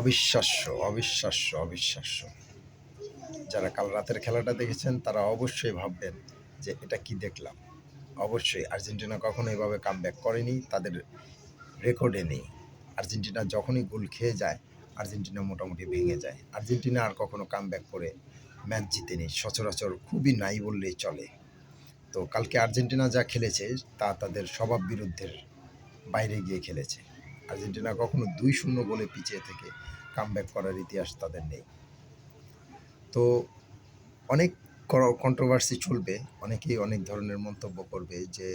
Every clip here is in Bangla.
অবিশ্বাস্য, অবিশ্বাস্য, অবিশ্বাস্য। যারা কাল রাতের খেলাটা দেখেছেন তারা অবশ্যই ভাববেন যে এটা কি দেখলাম। অবশ্যই আর্জেন্টিনা কখনো এভাবে কামব্যাক করেনি, তাদের রেকর্ডে নেই। আর্জেন্টিনা যখনই গোল খেয়ে যায়, আর্জেন্টিনা মোটামুটি ভেঙে যায়। আর্জেন্টিনা আর কখনো কামব্যাক করে ম্যাচ জিতেনি, সচরাচর খুবই নাই বললেই চলে। তো কালকে আর্জেন্টিনা যা খেলেছে তা তাদের স্বভাব বিরুদ্ধের বাইরে গিয়ে খেলেছে। আর্জেন্টিনা কখনো 2-0 গোলে পিছিয়ে থেকে কামব্যাক করার ইতিহাস তাদের নেই। তো অনেক কন্ট্রোভার্সি চলবে, অনেকেই অনেক ধরনের মন্তব্য করবে যে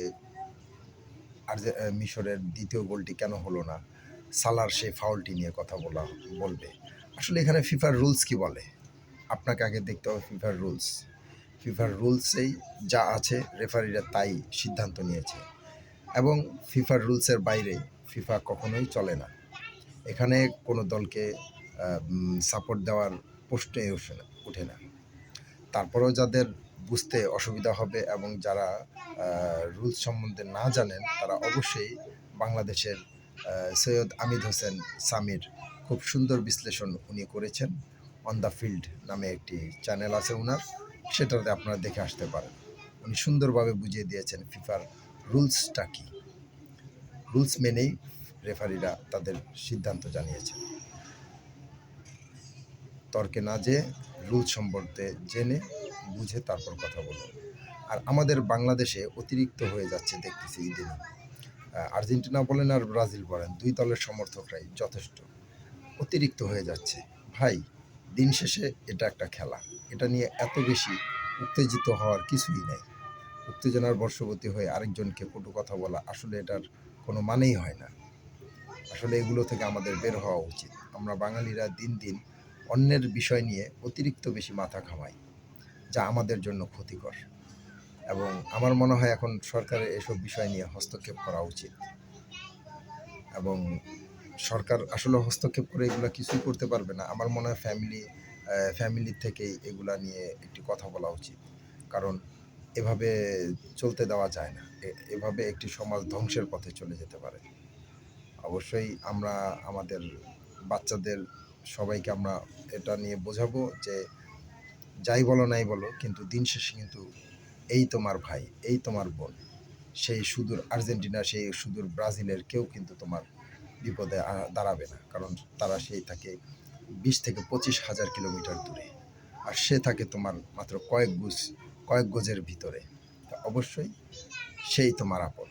মিশরের দ্বিতীয় গোলটি কেন হলো না, সালার সেই ফাউলটি নিয়ে কথা বলবে। আসলে এখানে ফিফার রুলস কি বলে, আপনাকে আগে দেখতে হবে ফিফার রুলস। ফিফার রুলসেই যা আছে রেফারিরা তাই সিদ্ধান্ত নিয়েছে, এবং ফিফার রুলসের বাইরে ফিফা কখনোই চলে না। এখানে কোনো দলকে সাপোর্ট দেওয়ার প্রশ্নে ওঠে না। তারপরেও যাদের বুঝতে অসুবিধা হবে এবং যারা রুলস সম্বন্ধে না জানেন তারা অবশ্যই বাংলাদেশের সৈয়দ আমিদ হোসেন সামির খুব সুন্দর বিশ্লেষণ উনি করেছেন। অন দ্য ফিল্ড নামে একটি চ্যানেল আছে ওনার, সেটাতে আপনারা দেখে আসতে পারেন। উনি সুন্দরভাবে বুঝিয়ে দিয়েছেন ফিফার রুলসটা কী। রুলস মেনেই রেফারিরা তাদের সিদ্ধান্ত জানিয়েছেন। তর্কে না যেয়ে রুলস সম্পর্কে জেনে বুঝে তারপর কথা বলুন। আর আমাদের বাংলাদেশে অতিরিক্ত হয়ে যাচ্ছে দেখতেছি ইদানিং। আর্জেন্টিনা বলেন আর ব্রাজিল বলেন, দুই দলের সমর্থকরাই যথেষ্ট অতিরিক্ত হয়ে যাচ্ছে। ভাই, দিন শেষে এটা একটা খেলা, এটা নিয়ে এত বেশি উত্তেজিত হওয়ার কিছুই নেই। উত্তেজনার বশবর্তী হয়ে আরেকজনকে কটু কথা বলা আসলে এটার কোনো মানেই হয় না। আসলে এগুলো থেকে আমাদের বের হওয়া উচিত। আমরা বাঙালিরা দিন দিন অন্যের বিষয় নিয়ে অতিরিক্ত বেশি মাথা ঘামাই, যা আমাদের জন্য ক্ষতিকর। এবং আমার মনে হয় এখন সরকারের এসব বিষয় নিয়ে হস্তক্ষেপ করা উচিত। এবং সরকার আসলে হস্তক্ষেপ করে এগুলো কিছুই করতে পারবে না। আমার মনে হয় ফ্যামিলি থেকেই এগুলা নিয়ে একটি কথা বলা উচিত। কারণ এভাবে চলতে দেওয়া যায় না। এভাবে একটি সমাজ ধ্বংসের পথে চলে যেতে পারে। অবশ্যই আমরা আমাদের বাচ্চাদের সবাইকে আমরা এটা নিয়ে বোঝাবো যে যাই বলো নাই বলো, কিন্তু দিন শেষে কিন্তু এই তোমার ভাই, এই তোমার বোন, সেই সুদূর আর্জেন্টিনা, সেই সুদূর ব্রাজিলের কেউ কিন্তু তোমার বিপদে দাঁড়াবে না। কারণ তারা সেই থাকে 20 থেকে 25,000 কিলোমিটার দূরে, আর সে থাকে তোমার মাত্র কয়েক গজের ভিতরে। তা অবশ্যই সেই তোমার আপন।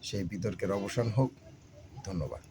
সেই বিতর্কের অবসান হোক। ধন্যবাদ।